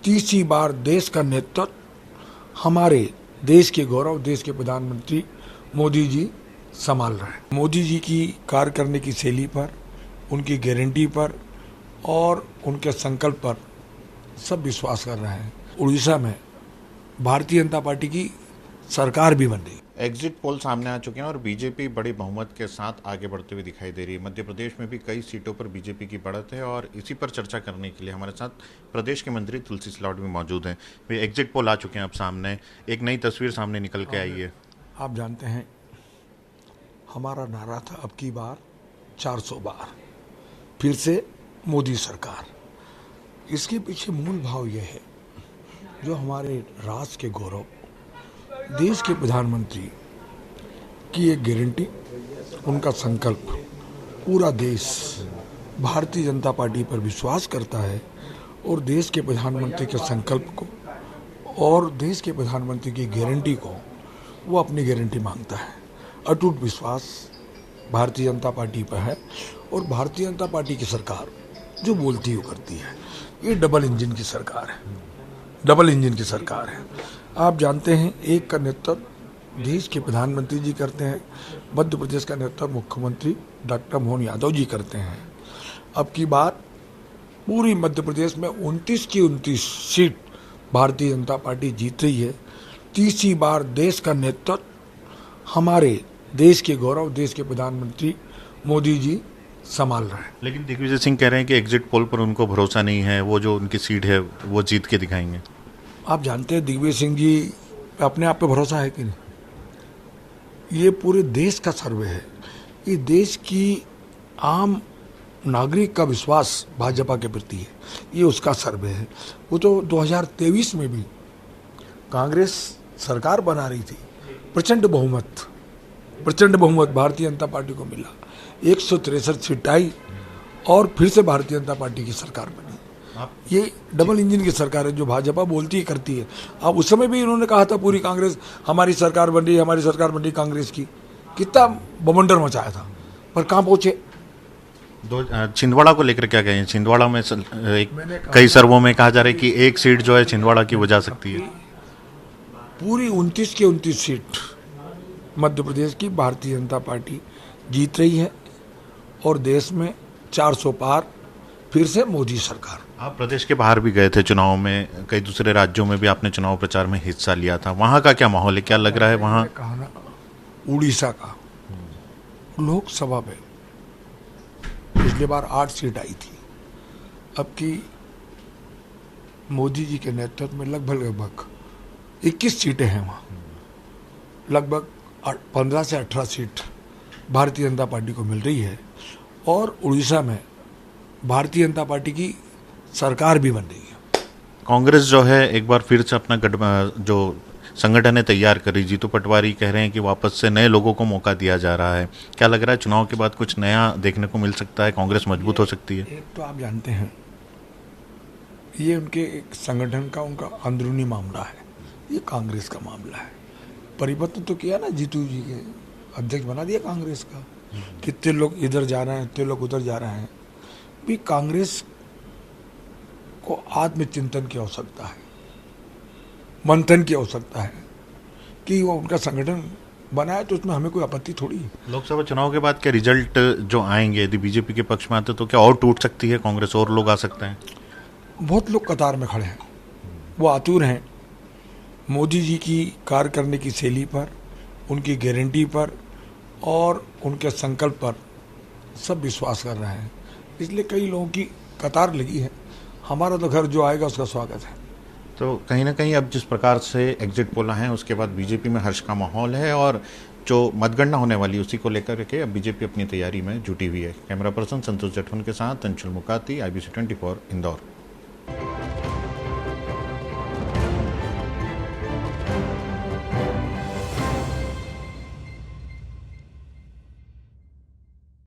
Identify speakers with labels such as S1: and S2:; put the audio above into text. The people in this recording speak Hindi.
S1: तीसरी बार देश का नेतृत्व हमारे देश के गौरव, देश के प्रधानमंत्री मोदी जी संभाल रहे हैं। मोदी जी की कार्य करने की शैली पर, उनकी गारंटी पर और उनके संकल्प पर सब विश्वास कर रहे हैं। उड़ीसा में भारतीय जनता पार्टी की सरकार भी बन रही है।
S2: एग्जिट पोल सामने आ चुके हैं और बीजेपी बड़ी बहुमत के साथ आगे बढ़ते हुए दिखाई दे रही है। मध्य प्रदेश में भी कई सीटों पर बीजेपी की बढ़त है और इसी पर चर्चा करने के लिए हमारे साथ प्रदेश के मंत्री तुलसी सिलावट भी मौजूद हैं। वे एग्जिट पोल आ चुके हैं, अब सामने एक नई तस्वीर सामने निकल के आई है।
S1: आप जानते हैं हमारा नारा था अब की बार 400 बार, फिर से मोदी सरकार। इसके पीछे मूल भाव यह है, जो हमारे राष्ट्र के गौरव, देश के प्रधानमंत्री की एक गारंटी, उनका संकल्प, पूरा देश भारतीय जनता पार्टी पर विश्वास करता है और देश के प्रधानमंत्री के संकल्प को और देश के प्रधानमंत्री की गारंटी को वो अपनी गारंटी मांगता है। अटूट विश्वास भारतीय जनता पार्टी पर है और भारतीय जनता पार्टी की सरकार जो बोलती है वो करती है। ये डबल इंजन की सरकार है, डबल इंजन की सरकार है। आप जानते हैं एक का नेतृत्व देश के प्रधानमंत्री जी करते हैं, मध्य प्रदेश का नेतृत्व मुख्यमंत्री डॉक्टर मोहन यादव जी करते हैं। अब की बात पूरी मध्य प्रदेश में 29 की 29 सीट भारतीय जनता पार्टी जीत रही है। तीसरी बार देश का नेतृत्व हमारे देश के गौरव, देश के प्रधानमंत्री मोदी जी संभाल रहे हैं।
S2: लेकिन दिग्विजय सिंह कह रहे हैं कि एग्जिट पोल पर उनको भरोसा नहीं है, वो जो उनकी सीट है वो जीत के दिखाएंगे।
S1: आप जानते हैं दिग्विजय सिंह जी अपने आप पे भरोसा है कि नहीं? ये पूरे देश का सर्वे है। ये देश की आम नागरिक का विश्वास भाजपा के प्रति है, ये उसका सर्वे है। वो तो 2023 में भी कांग्रेस सरकार बना रही थी, प्रचंड बहुमत भारतीय जनता पार्टी को मिला, 163 सीट आई और फिर से भारतीय जनता पार्टी की सरकार बनी। ये डबल इंजन की सरकार है, जो भाजपा बोलती है करती है। अब उस समय भी इन्होंने कहा था पूरी कांग्रेस हमारी सरकार बन रही है, हमारी सरकार बन रही कांग्रेस की, कितना बवंडर मचाया था, पर कहाँ पहुंचे।
S2: छिंदवाड़ा को लेकर क्या कहें? छिंदवाड़ा में कई सर्वों में कहा जा रहा है कि एक सीट जो है छिंदवाड़ा की वो जा सकती है।
S1: पूरी 29 की 29 सीट मध्य प्रदेश की भारतीय जनता पार्टी जीत रही है और देश में 400 पार, फिर से मोदी सरकार।
S2: आप प्रदेश के बाहर भी गए थे चुनाव में, कई दूसरे राज्यों में भी आपने चुनाव प्रचार में हिस्सा लिया था, वहाँ का क्या माहौल है, क्या लग रहा है वहाँ?
S1: कहा ना, उड़ीसा का लोकसभा में पिछली बार 8 सीट आई थी, अब की मोदी जी के नेतृत्व में लगभग 21 सीटें हैं। वहाँ लगभग 15 से 18 सीट भारतीय जनता पार्टी को मिल रही है और उड़ीसा में भारतीय जनता पार्टी की सरकार भी बन रही है।
S2: कांग्रेस जो है एक बार फिर से अपना जो संगठन है तैयार करी। जीतू पटवारी कह रहे हैं कि वापस से नए लोगों को मौका दिया जा रहा है। क्या लग रहा है चुनाव के बाद कुछ नया देखने को मिल सकता है, कांग्रेस मजबूत हो सकती है?
S1: एक तो आप जानते हैं ये उनके एक संगठन का उनका अंदरूनी मामला है, ये कांग्रेस का मामला है। परिवर्तन तो किया ना, जीतू जी के अध्यक्ष बना दिया कांग्रेस का, कितने लोग इधर जा रहे हैं, कितने लोग उधर जा रहे हैं। भी कांग्रेस को आत्मचिंतन की आवश्यकता है, मंथन की आवश्यकता है कि वो उनका संगठन बनाए, तो उसमें हमें कोई आपत्ति थोड़ी है।
S2: लोकसभा चुनाव के बाद क्या रिजल्ट जो आएंगे, यदि बीजेपी के पक्ष में आते तो क्या और टूट सकती है कांग्रेस, और लोग आ सकते हैं?
S1: बहुत लोग कतार में खड़े हैं, वो आतुर हैं मोदी जी की कार्य करने की शैली पर, उनकी गारंटी पर और उनके संकल्प पर सब विश्वास कर रहे हैं। इसलिए कई लोगों की कतार लगी है। हमारा तो घर जो आएगा उसका स्वागत है।
S2: तो कहीं ना कहीं अब जिस प्रकार से एग्जिट पोल हैं उसके बाद बीजेपी में हर्ष का माहौल है और जो मतगणना होने वाली उसी को लेकर के अब बीजेपी अपनी तैयारी में जुटी हुई है। कैमरा पर्सन संतोष जटवन के साथ अंशुल मुकाती, IBC 24 इंदौर।